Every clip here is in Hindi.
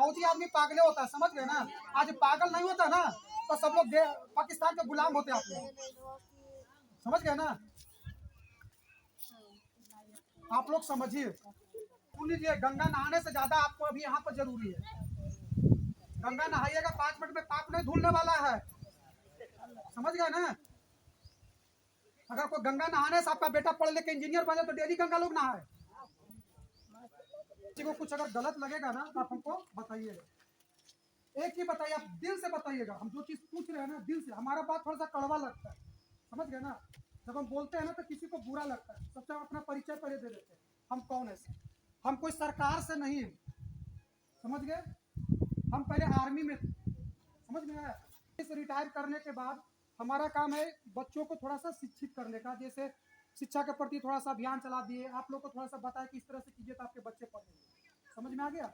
फौजी आदमी पागले होता है, समझ गए ना। आज पागल नहीं होता ना तो सब लोग पाकिस्तान के गुलाम होते आप लोग, समझ गए ना। आप लोग समझिए, सुन लीजिए, गंगा नहाने से ज्यादा आपको अभी यहाँ पर जरूरी है। गंगा नहाइएगा 5 मिनट में पाप नहीं धुलने वाला है, समझ गए ना। अगर कोई गंगा नहाने से आपका बेटा पढ़ लिख के इंजीनियर बने तो डेली गंगा लोग नहाए। किसी को कुछ अगर गलत लगेगा ना तो आप हमको बताइएगा, एक ही बताइए, आप दिल से बताइएगा। हम जो चीज पूछ रहे हैं ना दिल से, हमारा बात थोड़ा सा कड़वा लगता है, समझ गए ना। जब हम बोलते हैं ना तो किसी को बुरा लगता है। सबसे अपना परिचय पहले दे देते हैं, हम कौन है। हम कोई सरकार से नहीं, समझ गए। हम पहले आर्मी में थे, समझ गए। इस रिटायर करने के बाद हमारा काम है बच्चों को थोड़ा सा शिक्षित करने का। जैसे शिक्षा के प्रति थोड़ा सा अभियान चला दिए, आप लोग को थोड़ा सा बताया कि इस तरह से कीजिए तो आपके बच्चे पढ़ेंगे, समझ में आ गया।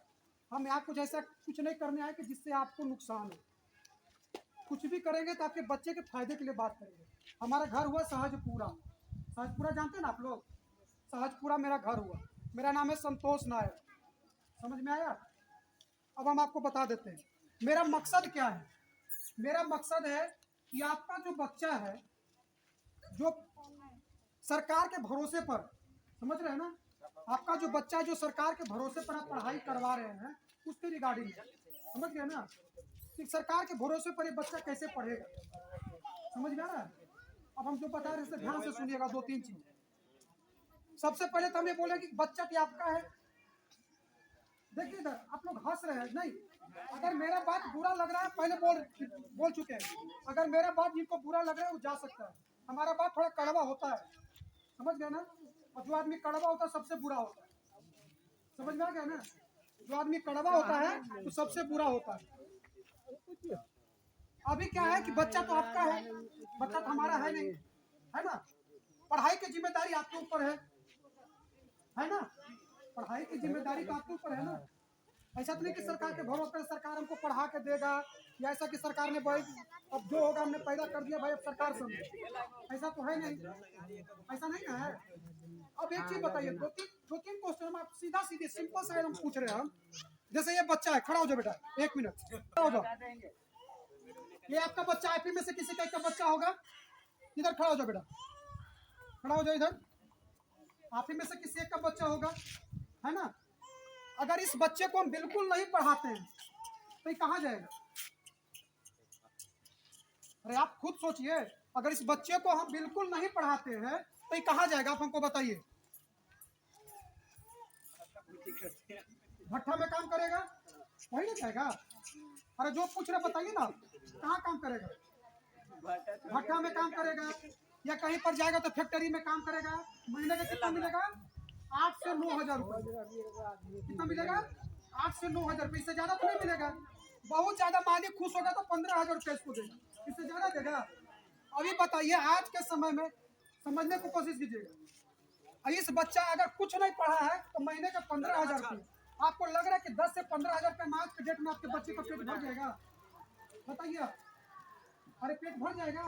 हम यहाँ कुछ ऐसा कुछ नहीं करने आए कि जिससे आपको नुकसान हो। कुछ भी करेंगे तो आपके बच्चे के फायदे के लिए बात करेंगे। हमारा घर हुआ सहजपुरा, सहजपुरा जानते हैं ना आप लोग, सहजपुरा मेरा घर हुआ। मेरा नाम है संतोष नायक, समझ में आया। अब हम आपको बता देते हैं मेरा मकसद क्या है। मेरा मकसद है कि आपका जो बच्चा है जो सरकार के भरोसे पर, समझ रहे हैं ना, आपका जो बच्चा जो सरकार के भरोसे पर आप पढ़ाई करवा रहे हैं उसके रिगार्डिंग, समझ गए ना, कि सरकार के भरोसे पर ये बच्चा कैसे पढ़ेगा, समझ में आ रहा है। अब हम जो बता रहे हैं ध्यान से सुनिएगा, 2-3 चीज। सबसे पहले तो हम ये बोले कि बच्चा क्या आपका है। देखिए इधर आप लोग हंस रहे हैं, नहीं, अगर मेरा बात बुरा लग रहा है, पहले बोल चुके हैं, अगर मेरा बात जिनको बुरा लग रहा है वो जा सकता है। हमारा बात थोड़ा कड़वा होता है, समझ गए ना। और जो आदमी कड़वा होता है सबसे बुरा होता है, समझ में आ गया ना। जो आदमी कड़वा होता है तो सबसे बुरा होता है। अभी क्या है कि बच्चा तो आपका है, बच्चा तो हमारा है नहीं, है ना। पढ़ाई की जिम्मेदारी आपके ऊपर है ना। पढ़ाई की जिम्मेदारी तो आपके ऊपर है ना। ऐसा तो नहीं कि सरकार के भरोसे पर सरकार हमको पढ़ा के देगा, या ऐसा कि सरकार ने भाई अब जो होगा हमने पैदा कर दिया भाई अब सरकार समझे, ऐसा तो है नहीं, ऐसा नहीं ना है। अब एक चीज बताइए, दो तीन क्वेश्चन आप सीधा सीधे सिंपल सा एकदम पूछ रहे हैं हम। जैसे ये बच्चा है, खड़ा हो जाओ बेटा, 1 मिनट खड़ा हो जाओ। ये आपका बच्चा, आप ही में से किसी का एक बच्चा होगा, इधर खड़ा हो जाओ बेटा, खड़ा हो जाओ इधर। आप ही में से किसी एक का बच्चा होगा, है ना। अगर इस बच्चे को हम बिल्कुल नहीं पढ़ाते हैं तो ये कहाँ जाएगा। अरे आप खुद सोचिए, अगर इस बच्चे को हम बिल्कुल नहीं पढ़ाते हैं तो ये कहाँ जाएगा, आप हमको बताइए। भट्ठा में काम करेगा, वही नहीं जाएगा। अरे जो पूछ रहे बताइए ना, कहाँ काम करेगा। भट्ठा में काम करेगा या कहीं पर जाएगा तो फैक्ट्री में काम करेगा। महीने का कितना मिलेगा, 8 से 9 हजार रुपये। कितना मिलेगा, 8 से 9 हजार रुपये, इससे ज्यादा तो नहीं मिलेगा। बहुत ज्यादा मालिक खुश होगा तो 15,000 रुपये इसको देगा, इससे ज्यादा देगा। अभी बताइए, आज के समय में समझने की कोशिश कीजिएगा। इस बच्चा अगर कुछ नहीं पढ़ा है तो महीने का 15,000 रुपये, आपको लग रहा है कि 10 से 15,000 रुपये आज के डेट में आपके बच्चे का पेट भर जाएगा, बताइए। अरे पेट भर जाएगा,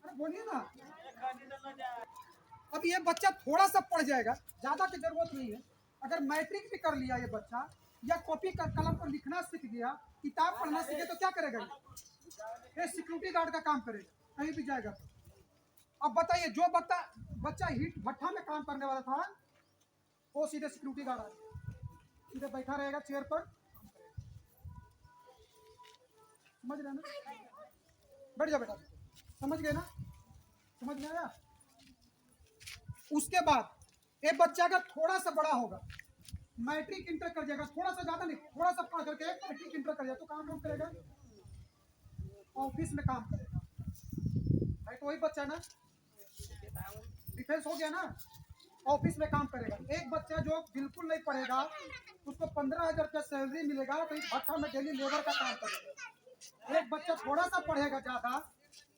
अरे बोलिए ना। अब ये बच्चा थोड़ा सा पढ़ जाएगा, ज्यादा की जरूरत नहीं है। अगर मैट्रिक भी कर लिया ये बच्चा, या कॉपी का कलम पर लिखना सीख गया, किताब पढ़ना सीखे, तो क्या करेगा ये सिक्योरिटी गार्ड का काम करेगा, कहीं भी जाएगा तो। अब बताइए, जो बच्चा हिट भट्ठा में काम करने वाला था वो सीधे सिक्योरिटी गार्ड आ गया, सीधे बैठा रहेगा चेयर पर, समझ रहे ना। बैठ जाओ बेटा, समझ गए ना, समझ में आया। उसके बाद एक बच्चा अगर थोड़ा सा बड़ा होगा, मैट्रिक इंटर कर जाएगा, थोड़ा सा ज्यादा नहीं, थोड़ा सा पढ़ करके मैट्रिक इंटर कर जाएगा, तो काम करेगा, ऑफिस में काम करेगा। भाई तो वही बच्चा ना, डिफेंस हो गया ना, ऑफिस में काम करेगा। एक बच्चा जो बिल्कुल नहीं पढ़ेगा, उसको 15,000 रुपया सैलरी मिलेगा, तो इस भट्ठा में डेली लेबर का काम करेगा। एक बच्चा थोड़ा सा पढ़ेगा ज्यादा,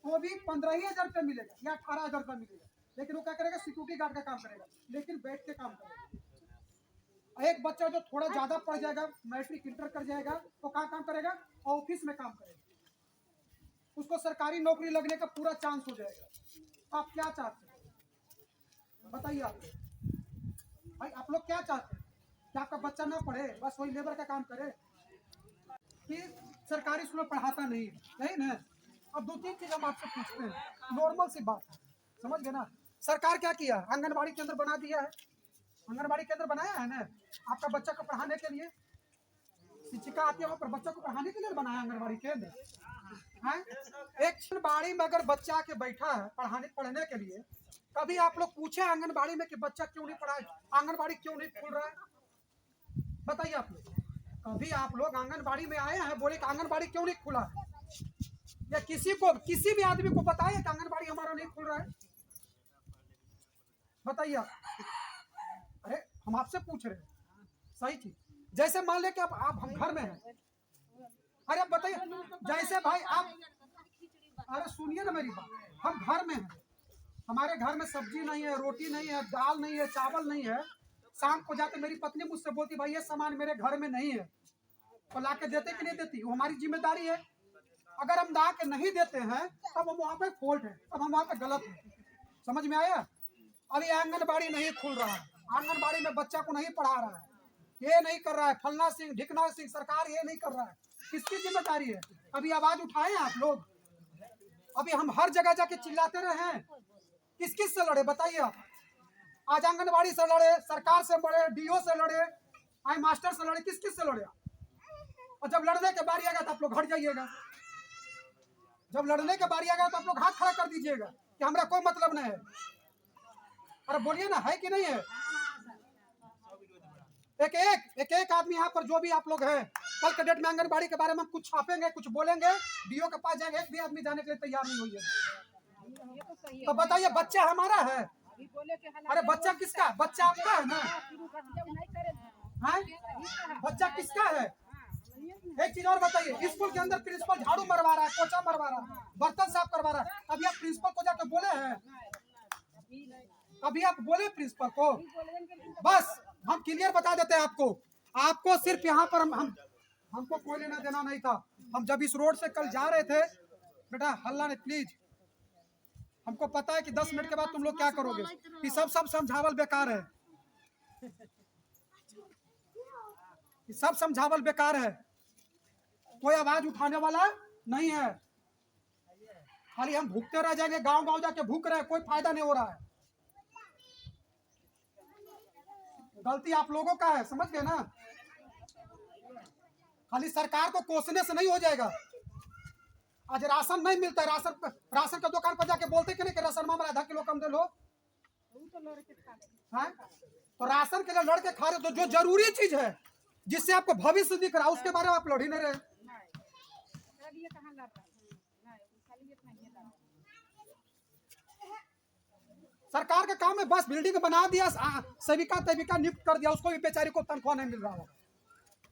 तो भी 15,000 रुपया मिलेगा या 18,000 रुपया मिलेगा, लेकिन वो क्या करेगा, सिक्योरिटी गार्ड का काम करेगा, लेकिन बैठ के काम करेगा। एक बच्चा जो थोड़ा ज्यादा पढ़ जाएगा, मैट्रिक इंटर कर जाएगा, तो कहाँ काम करेगा, ऑफिस में काम करेगा, उसको सरकारी नौकरी लगने का पूरा चांस हो जाएगा। आप क्या चाहते हैं बताइए, आप भाई आप लोग क्या चाहते हैं। क्या आपका बच्चा ना पढ़े, बस वही लेबर का काम करे कि सरकारी स्कूल में पढ़ाता नहीं है, नहीं ना। अब दो तीन चीज हम आपसे पूछते हैं, नॉर्मल सी बात है, समझ गए ना। सरकार क्या किया, आंगनबाड़ी केंद्र बना दिया है, आंगनबाड़ी केंद्र बनाया है ना आपका बच्चा को पढ़ाने के लिए। शिक्षिका आती है वहाँ पर बच्चों को पढ़ाने के लिए बनाया आंगनबाड़ी केंद्र है। एक आंगनबाड़ी में अगर बच्चा आके बैठा है पढ़ने के लिए, कभी आप लोग पूछे आंगनबाड़ी में कि बच्चा क्यों नहीं पढ़ा, आंगनबाड़ी क्यों नहीं खुल रहा है, बताइए आप लोग। कभी आप लोग आंगनबाड़ी में आए हैं बोले कि आंगनबाड़ी क्यों नहीं खुला है, या किसी भी आदमी को बताइए कि आंगनबाड़ी हमारा नहीं खुल रहा है, बताइए आप। अरे हम आपसे पूछ रहे हैं सही चीज। जैसे मान ले कि आप हम घर में हैं, अरे आप बताइए, जैसे भाई आप, अरे सुनिए ना मेरी बात, हम घर में हैं, हमारे घर में सब्जी नहीं है, रोटी नहीं है, दाल नहीं है, चावल नहीं है, शाम को जाके मेरी पत्नी मुझसे बोलती भाई ये सामान मेरे घर में नहीं है, तो ला के देते कि नहीं देती, वो हमारी जिम्मेदारी है। अगर हम ला के नहीं देते हैं तब हम वहाँ पे फॉल्ट है, तब हम वहाँ पे गलत है, समझ में आया। अभी आंगनबाड़ी नहीं खुल रहा है, आंगनबाड़ी में बच्चा को नहीं पढ़ा रहा है, ये नहीं कर रहा है, फलना सिंह ढिकना सिंह सरकार ये नहीं कर रहा है, किसकी जिम्मेदारी है। अभी आवाज उठाए आप लोग, अभी हम हर जगह जाके चिल्लाते रहे हैं, किस किस से लड़े बताइए आप। आज आंगनबाड़ी से लड़े, सरकार से लड़े, डीओ से लड़े, आई मास्टर से लड़े, किस किस से लड़े। और जब लड़ने के बारी आएगा तो आप लोग हट जाइएगा, जब लड़ने के बारी आएगा तो आप लोग हाथ खड़ा कर दीजिएगा कि हमारा कोई मतलब नहीं है। अरे बोलिए ना, है कि नहीं है। एक आदमी यहाँ पर जो भी आप लोग हैं, कल के डेट में आंगनबाड़ी के बारे में कुछ छापेंगे, कुछ बोलेंगे, डीओ के पास जाएंगे, एक भी आदमी जाने के लिए तैयार नहीं हुई है। तो बताइए बच्चा हमारा है, अरे बच्चा किसका, बच्चा आपका है ना, बच्चा किसका है। एक चीज और बताइए, स्कूल के अंदर प्रिंसिपल झाड़ू मरवा रहा है, पोछा मरवा रहा है, बर्तन साफ करवा रहा है, अभी आप प्रिंसिपल को जाके बोले हैं, अभी आप बोले प्रिंसिपल को। बस हम क्लियर बता देते हैं आपको सिर्फ यहाँ पर हमको कोई लेना देना नहीं था। हम जब इस रोड से कल जा रहे थे, बेटा हल्ला नहीं प्लीज, हमको पता है कि 10 मिनट के बाद तुम लोग क्या करोगे, कि सब समझावल बेकार है, सब समझावल बेकार है, कोई आवाज उठाने वाला नहीं है, खाली हम भूखते रह जाएंगे, गांव गांव जाके भूख रहे हैं, कोई फायदा नहीं हो रहा है। गलती आप लोगों का है, समझ गए ना। खाली सरकार को कोसने से नहीं हो जाएगा। आज राशन नहीं मिलता है, राशन का दुकान पर जाके बोलते कि नहीं कि राशन में आधा किलो कम दे लो, तो राशन के लिए लड़के खा रहे, तो जो जरूरी चीज है जिससे आपको भविष्य दिख रहा है उसके बारे में आप लड़ ही नहीं रहे। सरकार का काम है बस बिल्डिंग बना दिया, सेविका तेविका नियुक्त कर दिया, उसको भी बेचारी को तनख्वाह नहीं मिल रहा है,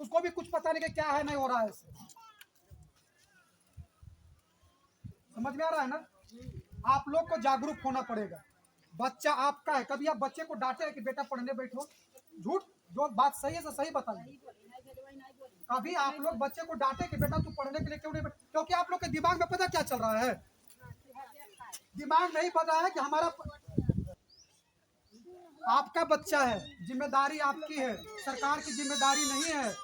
उसको भी कुछ पता नहीं कि क्या है नहीं हो रहा है, समझ में आ रहा है ना। आप लोग को जागरूक होना पड़ेगा, बच्चा आपका है। कभी आप बच्चे को डांटे कि बेटा पढ़ने बैठो, झूठ, जो बात सही है सही बताइए। कभी आप लोग बच्चे को डांटे कि बेटा तू पढ़ने के लिए क्यों नहीं, क्योंकि आप लोग के दिमाग में पता क्या चल रहा है, दिमाग नहीं पता है कि हमारा आपका बच्चा है, जिम्मेदारी आपकी है, सरकार की जिम्मेदारी नहीं है,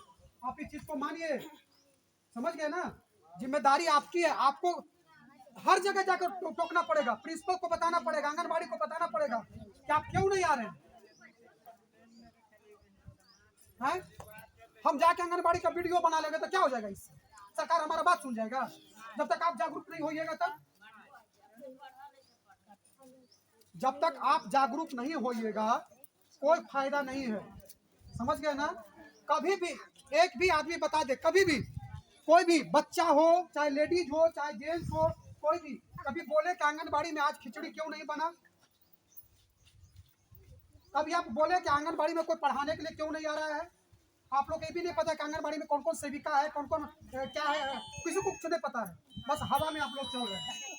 आप इस चीज को मानिए, समझ गए ना। जिम्मेदारी आपकी है, आपको हर जगह जाकर टोकना पड़ेगा, प्रिंसिपल को बताना पड़ेगा, आंगनबाड़ी को बताना पड़ेगा कि आप क्यों नहीं आ रहे हैं। हम जाके आंगनबाड़ी का वीडियो बना लेंगे तो क्या हो जाएगा, इससे सरकार हमारा बात सुन जाएगा। जब तक आप जागरूक नहीं होइएगा तब, जब तक आप जागरूक नहीं होइएगा कोई फायदा नहीं है, समझ गए ना। कभी भी एक भी आदमी बता दे, कभी भी कोई भी बच्चा हो, चाहे लेडीज हो, चाहे जेंट्स हो, कोई भी कभी बोले कि आंगनबाड़ी में आज खिचड़ी क्यों नहीं बना, कभी आप बोले कि आंगनबाड़ी में कोई पढ़ाने के लिए क्यों नहीं आ रहा है। आप लोग ये भी नहीं पता कि आंगनबाड़ी में कौन कौन सेविका है, कौन कौन क्या है, किसी को कुछ नहीं पता है, बस हवा में आप लोग चल रहे हैं।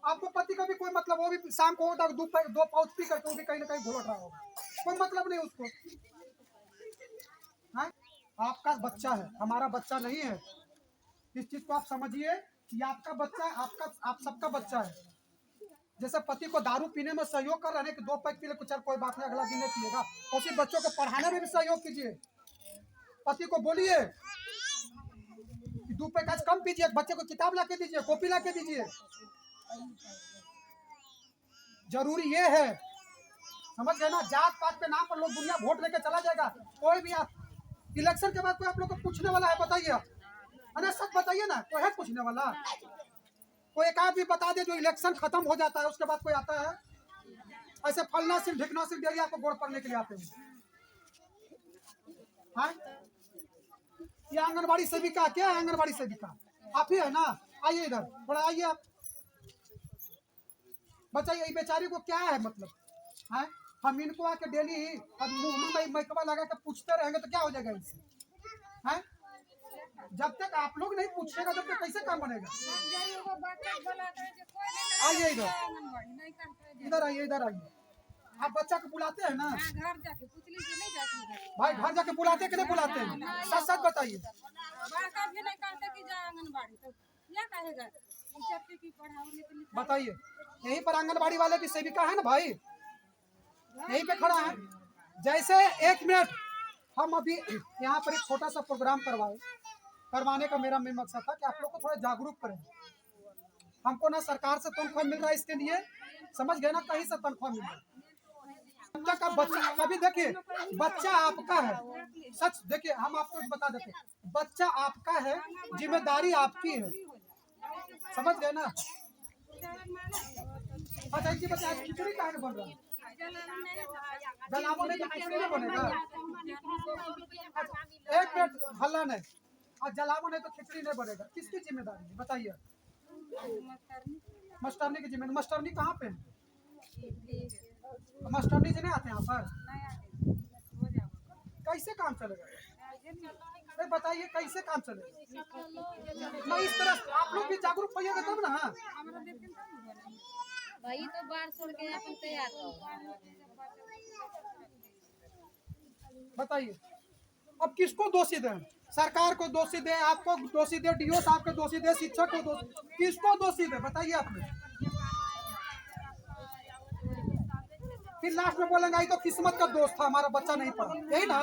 आपको पति का भी कोई मतलब, वो भी शाम को दो पाउच पी करके वो भी कहीं ना कहीं घुलट रहा होगा, कोई मतलब नहीं उसको। हाँ? आपका बच्चा है, हमारा बच्चा नहीं है, इस चीज को आप समझिए कि आपका बच्चा, आप सबका बच्चा है। जैसे पति को दारू पीने में सहयोग कर रहे हैं कि 2 पैक पी ले कुछ कोई बात नहीं, अगला दिन नहीं पिएगा, उसी बच्चों को पढ़ाने में भी सहयोग कीजिए। पति को बोलिए कि 2 पैक आज कम पीजिए, बच्चे को किताब ला के दीजिए, कॉपी ला के दीजिए। जरूरी ये है, समझ गए ना, जात पात के नाम पर लोग दुनिया वोट लेके चला जाएगा। कोई भी इलेक्शन के बाद कोई आप लोग को पूछने वाला है? बताइए, अरे सच बताइए ना, कोई है पूछने वाला? कोई एक आध भी बता दे जो इलेक्शन खत्म हो जाता है उसके बाद कोई आता है? ऐसे फलना सिंह ढिकना सिंह डेरिया को वोट पड़ने के लिए आते हैं। हाँ? ये आंगनबाड़ी सेविका क्या है? आंगनबाड़ी सेविका आप ही है ना? आइए इधर थोड़ा आइए आप, बताइए बेचारी को क्या है मतलब है? हम इनको आके डेली अब मुंह में मैकवा लगा के पूछते रहेंगे तो क्या हो जाएगा इससे? है जब तक आप लोग नहीं पूछेगा तब तक कैसे काम बनेगा? आइए इधर, इधर आइए, इधर आइए। आप बच्चा को बुलाते हैं ना? घर जाके पुतली से नहीं जाती है भाई घर जाके बुलाते हैं कि नहीं बुलाते हैं? सच सच बताइए। बात भी नहीं करते कि जा आंगनबाड़ी तो क्या कहेगा बच्चे की पढ़ाओगे तो लिखाओ। बताइए, यहीं पर आंगनबाड़ी वाले भी सेविका है ना भाई, यहीं पे खड़ा है। जैसे 1 मिनट हम अभी यहाँ पर एक छोटा सा प्रोग्राम करवाने का मेरा मेन मकसद था कि आप लोग को थोड़ा जागरूक करें। हमको ना सरकार से तनख्वाह मिल रहा है इसके लिए, समझ गए ना, कहीं से तनख्वाह मिल रहा है। का बच्चा कभी देखिए, बच्चा आपका है, सच देखिए, हम आपको बता देते हैं, बच्चा आपका है, जिम्मेदारी आपकी है, समझ गए ना? अच्छा एक चीज बताइए, खिचड़ी कहाँ बन रहा है? जलावन नहीं तो खिचड़ी नहीं बनेगा। 1 मिनट हल्ला नहीं, और जलावन नहीं तो खिचड़ी नहीं बनेगा, किसकी जिम्मेदारी है बताइए? मास्टरनी की जिम्मेदारी। मास्टरनी कहाँ पे है? मास्टरनी जी नहीं आते यहाँ पर? कैसे काम चलेगा? नहीं बताइए कैसे काम चलेगा? नहीं इस तरह आप लोग भी जागरूक होइएगा तब ना। भाई तो बार छोड़ के अपन तैयार हो। बताइए अब किसको दोषी दें? सरकार को दोषी दे, आपको दोषी दे, डीओ साहब को दोषी दे, शिक्षक को दोषी, किसको दोषी दे बताइए आपने? फिर लास्ट में बोलेंगे ये तो किस्मत का दोष था, हमारा बच्चा नहीं पढ़ा, यही ना?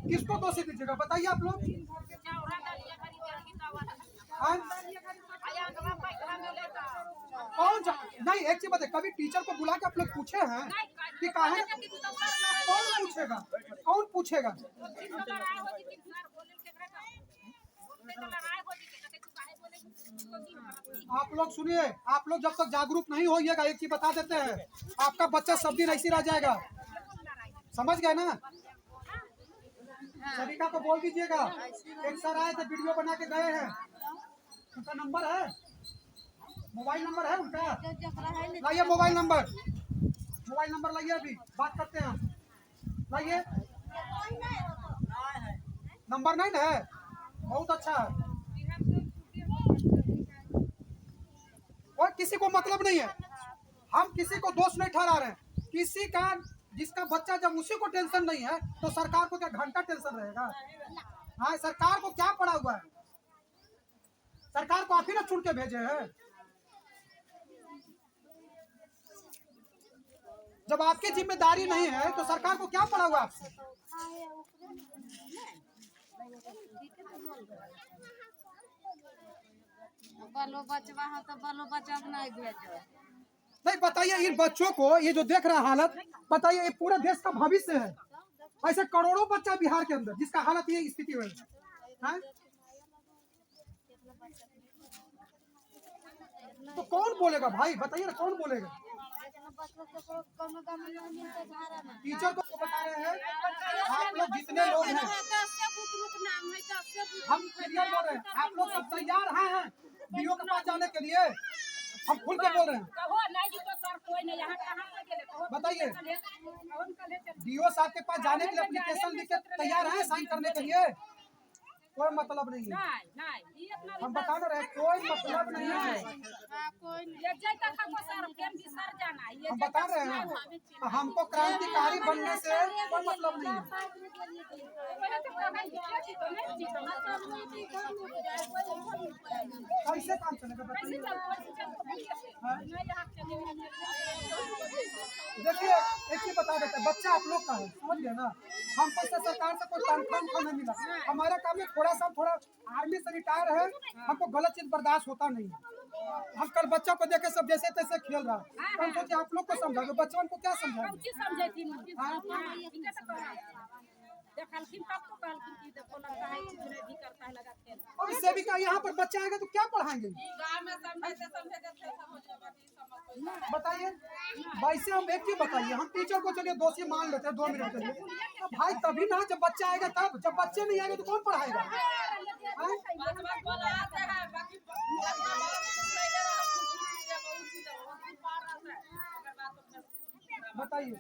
किसको दोषी दीजिएगा बताइए आप लोग? कौन नहीं, एक चीज बताइए, कभी टीचर को बुला के आप लोग पूछे हैं कि काहे? कौन पूछेगा? कौन पूछेगा? आप लोग सुनिए, आप लोग जब तक जागरूक नहीं होइएगा, एक चीज बता देते हैं, आपका बच्चा सब दिन ऐसी रह जाएगा, समझ गए ना? सरिका को बोल दीजिएगा, एक सर आए थे वीडियो बना के गए हैं, उनका नंबर है, मोबाइल नंबर है उनका, लाइए मोबाइल नंबर लाइए, अभी बात करते हैं, लाइए। नंबर नहीं ना है? बहुत अच्छा है, और किसी को मतलब नहीं है, हम किसी को दोष नहीं ठहरा रहे हैं, किसी का जिसका बच्चा जब उसी को टेंशन नहीं है तो सरकार को क्या घंटा टेंशन रहेगा? हाँ सरकार को क्या पड़ा हुआ है? सरकार को आप ही ना चुन के भेजे हैं। जब आपकी जिम्मेदारी नहीं है तो सरकार को क्या पड़ा हुआ आपसे? बालो बचवा है तो बालो बच्चा नहीं भेजो। नहीं बताइए, इन बच्चों को ये जो देख रहा हालत, बताइए ये पूरे देश का भविष्य है। ऐसे करोड़ों बच्चा बिहार के अंदर जिसका हालत ये स्थिति हुई है, तो कौन बोलेगा भाई? बताइए ना, कौन बोलेगा? टीचर को बता रहे हैं, आप लोग जितने लोग हैं, हम क्लियर बोल रहे हैं, आप लोग सब तैयार हैं डीओ के पास जाने के लिए? हम खुल के बोल रहे हैं, बताइए डीओ साहब के पास जाने के लिए एप्लीकेशन लिख के तैयार हैं साइन करने के लिए? कोई मतलब नहीं है, हम बता रहे हैं, कोई मतलब नहीं है। हम बता रहे हैं, हमको क्रांतिकारी बनने से कोई मतलब नहीं है। कैसे काम चलेगा बताइए। देखिए एक चीज बता देते हैं, बच्चा आप लोग का है, समझ गए ना। हमको इससे सरकार से कोई तनख्वाह नहीं मिला। हमारा काम है थोड़ा आर्मी से रिटायर है, हमको गलत चीज बर्दाश्त होता नहीं। हम कल बच्चा को देखे सब जैसे तैसे खेल रहा है, हम सोचे आप लोग को समझाओगे, बच्चों को क्या समझाएंगे। और इससे भी क्या यहाँ पर बच्चा आएगा तो क्या पढ़ाएंगे बताइए। वैसे हम एक चीज बताइए, हम टीचर को चलिए दोषी मान लेते हैं 2 मिनट के लिए, तो भाई तभी ना जब बच्चा आएगा तब, जब बच्चे नहीं आएंगे तो कौन पढ़ाएगा। बताइए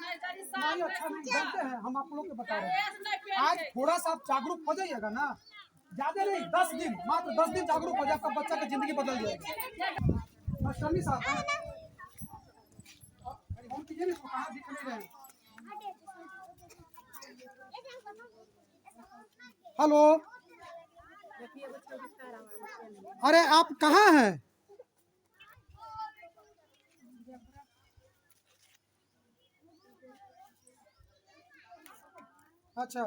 नहीं अच्छा नहीं जानते हैं, हम आप लोग को बता रहे हैं। आज थोड़ा सा आप जागरूक हो जाइएगा ना, ज्यादा नहीं 10 दिन, मात्र 10 दिन जागरूक हो जाए, बच्चा की जिंदगी बदल जाएगी। मास्टरनी साहब हैं, हम किसी भी कहाँ दिख नहीं रहे। हेलो, अरे आप कहाँ हैं। अच्छा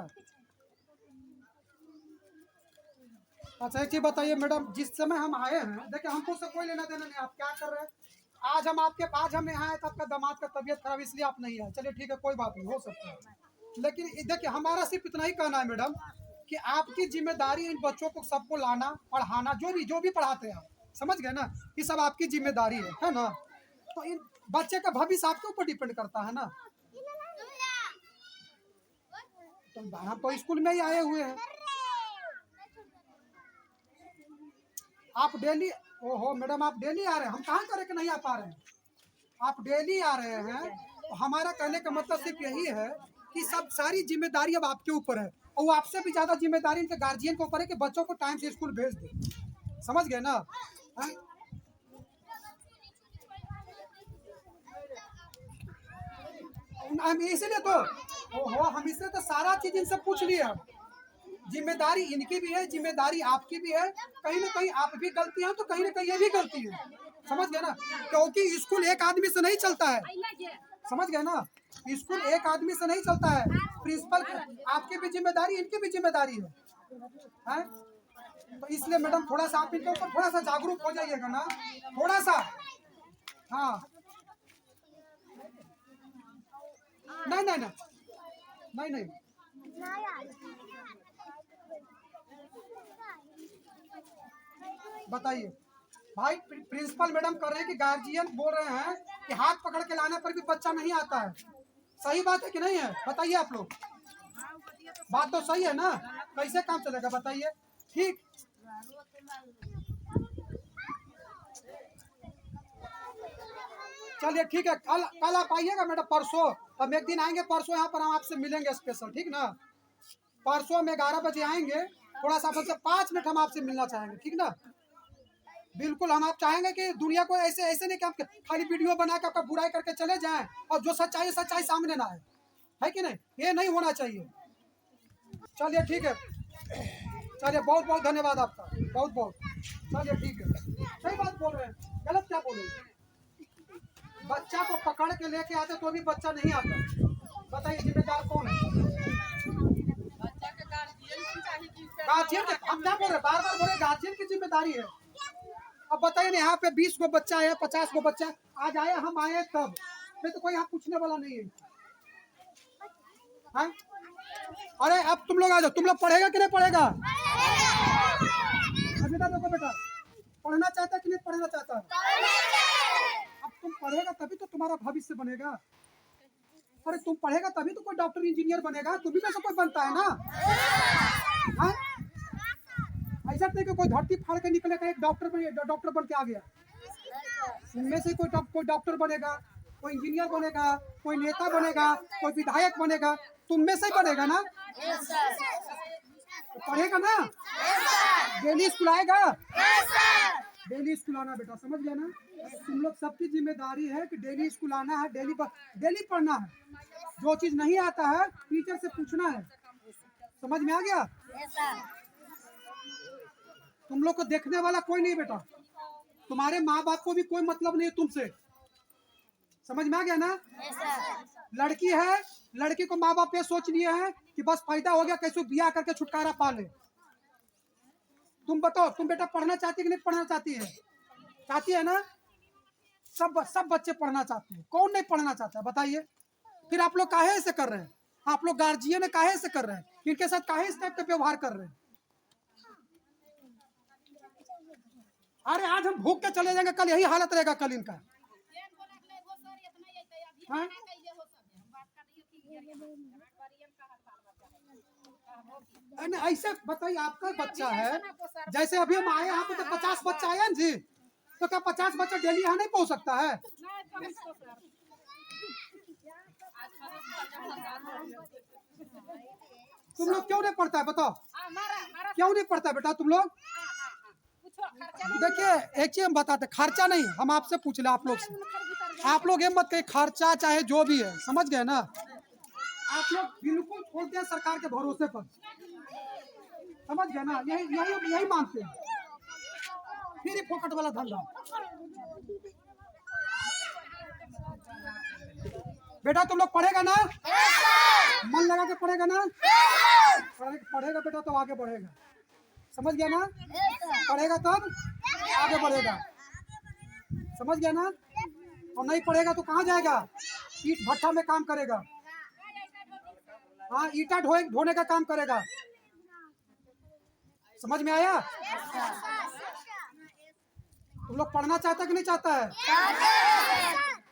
एक चीज बताइए मैडम, जिस समय हम आए हैं, देखिए हमको उससे कोई लेना देना नहीं, आप क्या कर रहे हैं। आज हम यहाँ आए तो आपका दामाद का तबीयत खराब इसलिए आप नहीं आए, चलिए ठीक है कोई बात नहीं, हो सकता है। लेकिन देखिए हमारा सिर्फ इतना ही कहना है मैडम कि आपकी जिम्मेदारी इन बच्चों को सबको लाना, पढ़ाना, जो भी पढ़ाते हैं आप, समझ गए ना, ये सब आपकी जिम्मेदारी है ना। तो इन बच्चे का भविष्य आपके ऊपर डिपेंड करता है ना। तो हम तो स्कूल में ही आए हुए हैं। आप डेली, ओहो मैडम आप डेली आ रहे हैं, हम कहाँ करे कि नहीं आ पा रहे हैं। आप डेली आ रहे हैं, तो हमारा कहने का मतलब सिर्फ यही है कि सब सारी जिम्मेदारी अब आपके ऊपर है, और वो आपसे भी ज्यादा जिम्मेदारी इनके गार्जियन के ऊपर है कि बच्चों को टाइम से स्कूल भेज दे, समझ गए ना। हम इसीलिए तो ओहो हम इसलिए तो सारा चीज इनसे पूछ लिए। जिम्मेदारी इनकी भी है, जिम्मेदारी आपकी भी है, कहीं ना कहीं आप भी गलती है तो कहीं ना कहीं ये भी गलती है, समझ गए ना। क्योंकि स्कूल एक आदमी से नहीं चलता है, समझ गए ना, स्कूल एक आदमी से नहीं चलता है। प्रिंसिपल आपकी भी जिम्मेदारी, इनकी भी जिम्मेदारी है? तो इसलिए मैडम थोड़ा सा आप इनके ऊपर थोड़ा सा जागरूक हो जाइएगा ना, थोड़ा सा। हाँ नहीं नहीं नहीं नहीं बताइए भाई, प्रिंसिपल मैडम कर रहे हैं कि गार्जियन बोल रहे हैं कि हाथ पकड़ के लाने पर भी बच्चा नहीं आता है, सही बात है कि नहीं है बताइए आप लोग। बात तो सही है ना, कैसे काम चलेगा बताइए। ठीक चलिए ठीक है, कल आप आइएगा मैडम, परसों हम एक दिन आएंगे, परसों यहाँ पर हम आपसे मिलेंगे स्पेशल, ठीक ना। परसों हम 11 बजे आएंगे, थोड़ा सा 5 मिनट हम आपसे मिलना चाहेंगे, ठीक ना। बिल्कुल हम आप चाहेंगे कि दुनिया को ऐसे ऐसे नहीं कि आप खाली वीडियो बना के आपका बुराई करके चले जाएं और जो सच्चाई सामने ना है कि नहीं, ये नहीं होना चाहिए। चलिए ठीक है, चलिए बहुत बहुत धन्यवाद आपका, बहुत बहुत। चलिए ठीक है, सही बात बोल रहे हैं, गलत क्या बोल रहे हैं। बच्चा को पकड़ के लेके आते तो भी बच्चा नहीं आता, बताइए जिम्मेदार कौन है। गार्जियन, हम क्या बोल रहे हैं, बार बार बोल रहे गार्जियन की जिम्मेदारी है। अब बताइए ना, यहाँ पे 20 गो बच्चा है, 50 गो बच्चा आज आए, हम आए तब, फिर तो कोई यहाँ पूछने वाला नहीं है। हाँ? अरे अब तुम लोग आ जाओ, तुम लोग पढ़ेगा कि नहीं पढ़ेगा। बेटा देखो बेटा, पढ़ना चाहता है कि नहीं पढ़ना चाहता है। अब तुम पढ़ेगा तभी तो तुम्हारा भविष्य बनेगा। अरे तुम पढ़ेगा तभी तो कोई डॉक्टर इंजीनियर बनेगा, तुम भी में से कोई बनता है ना। हाँ? ऐसा नहीं कि कोई धरती फाड़ के निकले का एक डॉक्टर बन के आ गया। इनमें से कोई डॉक्टर बनेगा, कोई इंजीनियर बनेगा, कोई नेता बनेगा, कोई विधायक बनेगा, तुम में से ही बनेगा ना। तो पढ़ेगा ना, डेली स्कूल आएगा, डेली स्कूल आना बेटा, समझ गया ना? तुम लोग सबकी जिम्मेदारी है कि डेली स्कूल आना है, डेली पढ़ना है। जो चीज नहीं आता है टीचर से पूछना है। समझ में आ गया? तुम लोग को देखने वाला कोई नहीं बेटा, तुम्हारे माँ बाप को भी कोई मतलब नहीं है तुमसे। समझ में आ गया ना? लड़की है, लड़की को माँ बाप ये सोच लिए हैं कि बस फायदा हो गया, कैसे बियाह करके छुटकारा पा ले। तुम बताओ, तुम बेटा पढ़ना चाहती है कि नहीं पढ़ना चाहती है? चाहती है ना? सब बच्चे पढ़ना चाहते हैं, कौन नहीं पढ़ना चाहता है बताइए? फिर आप लोग काहे ऐसे कर रहे हैं? आप लोग गार्जियन काहे ऐसे कर रहे हैं? इनके साथ काहे इस टाइप का व्यवहार कर रहे हैं? अरे आज हम भूख के चले जाएंगे, कल यही हालत रहेगा कल इनका। हाँ? ऐसे बताइए, आपका बच्चा है, जैसे अभी हम आए यहाँ पे तो 50 बच्चा आया ना जी, तो क्या 50 बच्चा डेली यहाँ नहीं पहुँच सकता है? तुम लोग क्यों नहीं पढ़ता है बताओ? क्यों नहीं पढ़ता बेटा तुम लोग? देखिए एक चीज हम बताते, खर्चा नहीं, हम आपसे पूछ ले, आप लोग से, आप लोग ये मत कहिए खर्चा चाहे जो भी है, समझ गए ना? आप लोग बिल्कुल छोड़ते हैं सरकार के भरोसे पर, समझ गए ना? यही मानते हैं, फिर ही फोकट वाला धंधा। बेटा तुम लोग पढ़ेगा ना? मन लगा के पढ़ेगा ना? पढ़ेगा बेटा तो आगे बढ़ेगा, समझ गया ना? पढ़ेगा तब आगे बढ़ेगा, समझ गया ना? और नहीं पढ़ेगा तो कहाँ जाएगा? ईट भट्टा में काम करेगा, हाँ ईटा ढोने का काम करेगा। समझ में आया? तुम लोग पढ़ना चाहता कि नहीं चाहता है?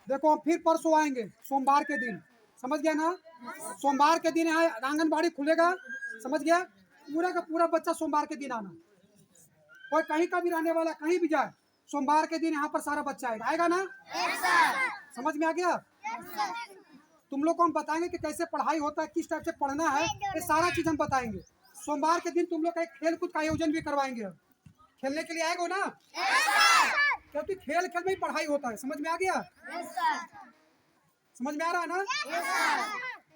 देखो हम फिर परसों आएंगे सोमवार के दिन, समझ गया ना? सोमवार के दिन यहाँ आंगनबाड़ी खुलेगा, समझ गया? पूरा का पूरा बच्चा सोमवार के दिन आना, कोई कहीं का भी रहने वाला कहीं भी जाए, सोमवार के दिन यहाँ पर सारा बच्चा आएगा ना? समझ में आ गया? तुम लोग को हम बताएंगे कि कैसे पढ़ाई होता है, किस टाइप से पढ़ना है, ये सारा चीज हम बताएंगे। सोमवार के दिन तुम लोग का एक खेल कूद का आयोजन भी करवाएंगे, खेलने के लिए आएगा ना? क्योंकि खेल खेल में ही पढ़ाई होता है, समझ में आ गया? समझ में आ रहा है ना?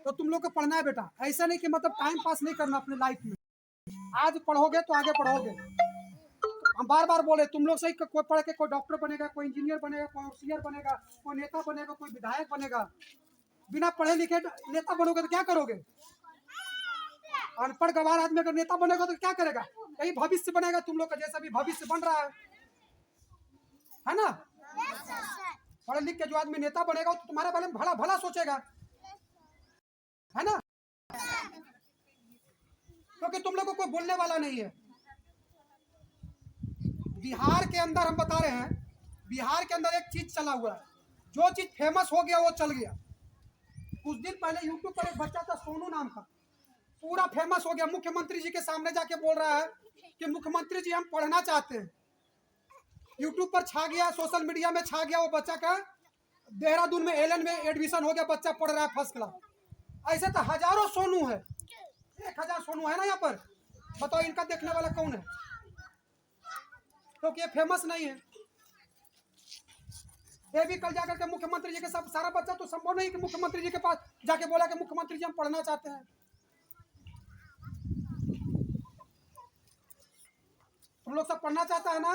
तो तुम लोग को पढ़ना है बेटा, ऐसा नहीं कि मतलब टाइम पास नहीं करना अपने लाइफ में। आज पढ़ोगे तो आगे बढ़ोगे। हम बार बार बोले तुम लोग सही, कोई पढ़ के कोई डॉक्टर बनेगा, कोई इंजीनियर बनेगा, कोई ऑफिसर बनेगा, कोई नेता बनेगा, कोई विधायक बनेगा। बिना पढ़े लिखे नेता बनोगे तो क्या करोगे? अनपढ़ गवार आदमी अगर नेता बनेगा तो क्या करेगा? यही भविष्य बनेगा तुम लोग का, जैसा भी भविष्य बन रहा है ना? पढ़ लिख के जो आदमी नेता बनेगा तो तुम्हारे बारे में भला भला सोचेगा, है ना? क्योंकि तुम लोग को कोई बोलने वाला नहीं है। बिहार के अंदर हम बता रहे हैं, बिहार के अंदर एक चीज चला हुआ है, जो चीज फेमस हो गया वो चल गया। कुछ दिन पहले यूट्यूब पर एक बच्चा था सोनू नाम का, पूरा फेमस हो गया, मुख्यमंत्री जी के सामने जाके बोल रहा है कि मुख्यमंत्री जी हम पढ़ना चाहते हैं। यूट्यूब पर छा गया, सोशल मीडिया में छा गया वो बच्चा का, देहरादून में एलन में एडमिशन हो गया, बच्चा पढ़ रहा है फर्स्ट क्लास। ऐसे तो हजारों सोनू है, 1000 सोनू है ना यहाँ पर, बताओ इनका देखने वाला कौन है? क्योंकि ये फेमस नहीं है। ये भी कल जाकर के मुख्यमंत्री जी के साथ, सारा बच्चा तो संभव नहीं कि मुख्यमंत्री जी के पास जाके बोला कि मुख्यमंत्री जी हम पढ़ना चाहते हैं। तुम लोग सब पढ़ना चाहता है ना?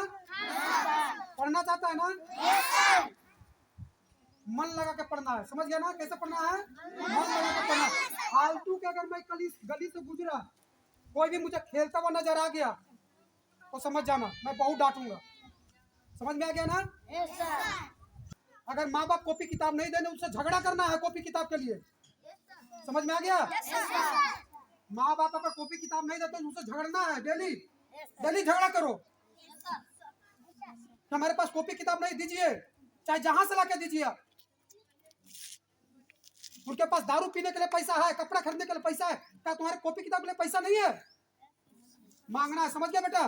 पढ़ना चाहता है ना? मन लगा के पढ़ना है, समझ गया ना? कैसे पढ़ना है? मन लगा के पढ़ना। फालतू के अगर मैं कल इस गली से गुजरा, कोई भी मुझे खेलता हुआ नजर आ गया तो समझ जाना मैं बहुत डांटूंगा। समझ में आ गया ना? अगर माँ बाप कॉपी किताब नहीं देने, उससे झगड़ा करना है कॉपी किताब के लिए। समझ में आ गया? माँ बाप अगर कॉपी किताब नहीं देते उससे झगड़ना है, डेली डेली झगड़ा करो। हमारे पास कॉपी किताब नहीं, दीजिए, चाहे जहां से लाके दीजिए। उनके पास दारू पीने के लिए पैसा है, कपड़ा खरीदने के लिए पैसा है, क्या तुम्हारे कॉपी किताब के लिए पैसा नहीं है? मांगना है, समझ गया बेटा?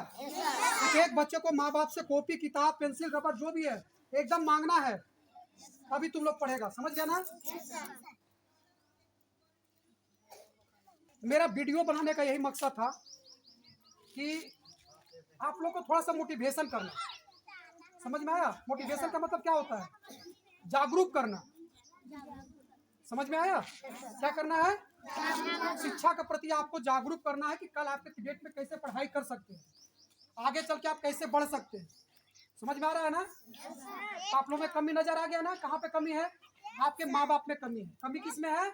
एक बच्चे को माँ बाप से कॉपी किताब पेंसिल रबर जो भी है एकदम मांगना है, अभी तुम लोग पढ़ेगा। समझ गया ना? मेरा वीडियो बनाने का यही मकसद था कि आप लोग को थोड़ा सा मोटिवेशन करना। समझ में आया? मोटिवेशन का मतलब क्या होता है? जागरूक करना। समझ में आया? क्या करना है? शिक्षा के प्रति आपको जागरूक करना है कि कल आपके डेट में कैसे पढ़ाई कर सकते हैं, आगे चल के आप कैसे बढ़ सकते हैं। समझ में आ रहा है ना? तो आप लोगों में कमी नजर आ गया ना? कहाँ पे कमी है? आपके माँ बाप में कमी है। कमी किस में है?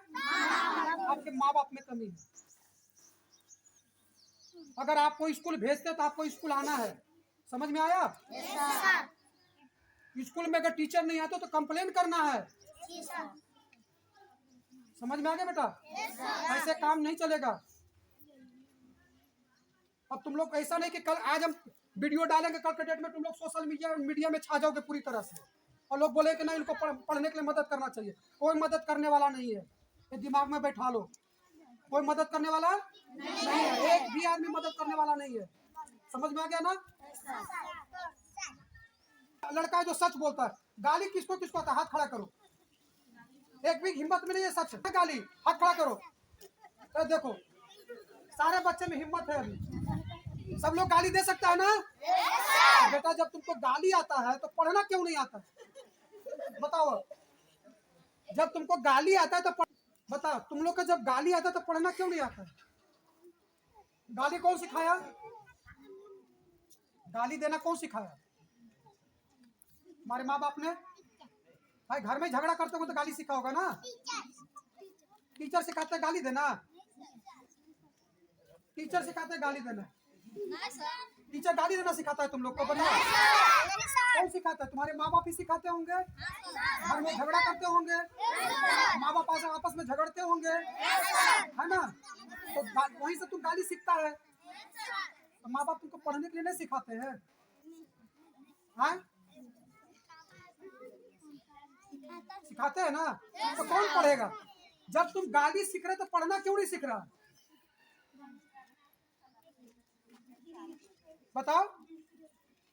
आपके माँ बाप में कमी है। अगर आपको स्कूल भेजते तो आपको स्कूल आना है। समझ में आया? स्कूल में अगर टीचर नहीं आता तो कंप्लेन करना है। समझ में आ गया बेटा? ऐसे काम नहीं चलेगा। अब तुम लोग ऐसा नहीं कि कल आज हम वीडियो डालेंगे, कल के डेट में तुम लोग सोशल मीडिया में छा जाओगे पूरी तरह से और लोग बोले कि नहीं इनको पढ़ने के लिए मदद करना चाहिए। कोई मदद करने वाला नहीं है, ये दिमाग में बैठा लो। कोई मदद करने वाला नहीं है, एक भी आदमी मदद करने वाला नहीं है। समझ में आ गया ना? लड़का जो सच बोलता है, गाली किसको किसको आता है? हाथ खड़ा करो। एक भी हिम्मत में नहीं है सच है। गाली हाथ खड़ा करो। तो देखो सारे बच्चे में हिम्मत है अभी। सब लोग गाली दे सकता है ना? बेटा जब तुमको गाली आता है तो पढ़ना क्यों नहीं आता है? बताओ। जब तुमको गाली आता है तो बताओ, तुम लोग का जब गाली आता है तो पढ़ना क्यों नहीं आता है? गाली कौन सिखाया? गाली देना कौन सिखाया? हमारे माँ बाप ने। भाई घर में झगड़ा करते हो तो गाली सीखा होगा ना? टीचर सिखाते हैं गाली देना? टीचर सिखाते हैं गाली देना? टीचर गाली देना सिखाता है तुम लोग को? बताओ कौन सिखाता है? तुम्हारे माँ बाप ही सिखाते होंगे। घर में झगड़ा करते होंगे, माँ बाप आपस में झगड़ते होंगे, है ना? तो वहीं से तुम गाली सीखता है। तो माँ बाप तुमको पढ़ने के लिए नहीं सिखाते हैं? हाँ? सिखाते हैं ना? तो कौन पढ़ेगा? जब तुम गाली सीख रहे तो पढ़ना क्यों नहीं सीख रहा? बताओ।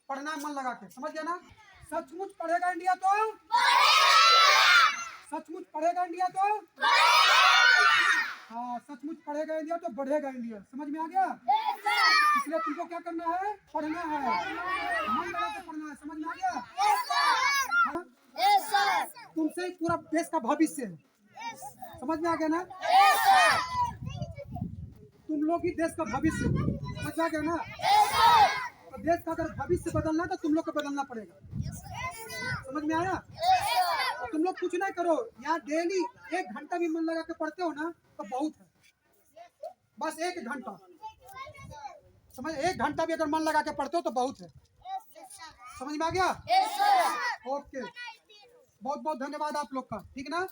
पढ़ना मन लगा के। समझ गया ना? सचमुच पढ़ेगा इंडिया तो सचमुच पढ़ेगा इंडिया तो हाँ, सचमुच पढ़ेगा इंडिया तो बढ़ेगा इंडिया। समझ में आ गया? इसलिए तुमको क्या करना है? पढ़ना है, मन लगा के पढ़ना है। समझ में आ गया? हाँ? तुमसे ही पूरा देश का भविष्य है। समझ में आ गया ना? तुम लोग ही देश का भविष्य हो। समझ में आ गया ना? तो देश का अगर भविष्य बदलना तो तुम लोग को बदलना पड़ेगा। समझ में आया? तो तुम लोग कुछ नहीं करो, यहाँ डेली 1 घंटा भी मन लगा के पढ़ते हो ना तो बहुत है। बस 1 घंटा, समझ, 1 घंटा भी अगर मन लगा के पढ़ते हो तो बहुत है। समझ में आ गया? ओके, बहुत बहुत धन्यवाद आप लोग का। ठीक ना?